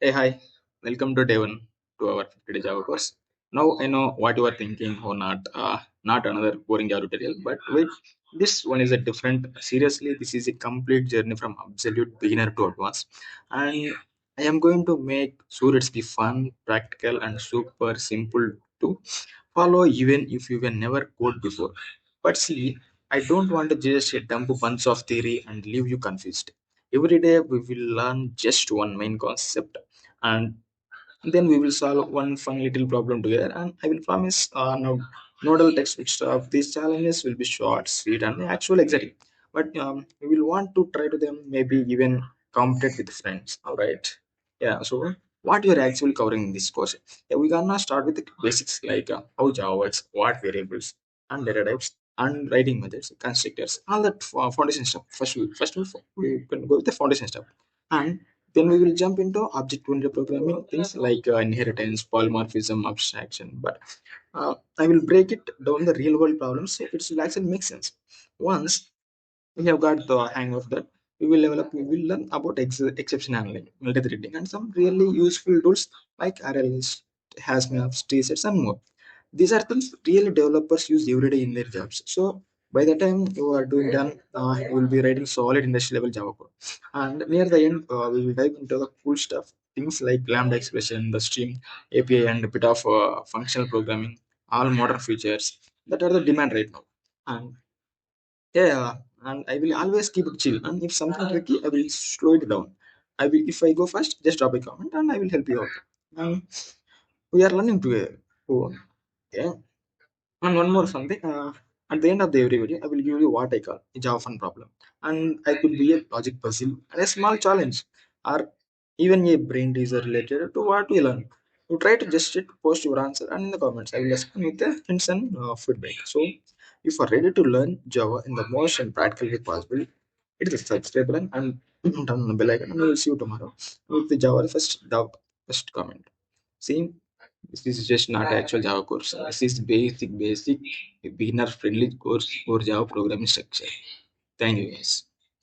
Hey, hi. Welcome to day one to our 50 day Java course. Now I know what you are thinking or not. Not another boring Java tutorial, but wait, this one is a different. Seriously, this is a complete journey from absolute beginner to advanced, and I am going to make sure it's be fun, practical, and super simple to follow, even if you have never code before. But see, I don't want to just dump a bunch of theory and leave you confused. Every day we will learn just one main concept, and then we will solve one fun little problem together. And I will promise no nodal textbook stuff. These challenges will be short, sweet, and actually exciting. But we will want to try to them, maybe even compete with friends. All right. Yeah. So what you are actually covering in this course? Yeah, we're gonna start with the basics like how Java works, what variables and data types, and writing methods, constructors, all that foundation stuff. First of all, we can go with the foundation stuff, and then we will jump into object-oriented programming, things like inheritance, polymorphism, abstraction. But I will break it down the real-world problems so it will actually make sense. Once we have got the hang of that, we will learn about exception handling, multithreading, and some really useful tools like RLS, hash maps, tree sets, and more. These are things really developers use every day in their jobs. So by the time you are doing done, you will be writing solid industry level Java code. And near the end, we will dive into the cool stuff, things like Lambda expression, the stream API, and a bit of functional programming, all modern features that are the demand right now. And yeah, and I will always keep it chill. And if something tricky, I will slow it down. I will, if I go fast, just drop a comment and I will help you out. And we are learning together. Oh, yeah. And one more something. At the end of the every video, I will give you what I call a Java fun problem, and I could be a logic puzzle and a small challenge, or even a brain teaser related to what we learn. You try to just it, post your answer, and in the comments, I will respond with the hints and feedback. So, if you are ready to learn Java in the most and practical way possible, it is subscribe button and turn on the bell icon, and we will see you tomorrow with the first comment. See, this is just not actual Java course. This is basic beginner friendly course for Java programming structure. Thank you guys.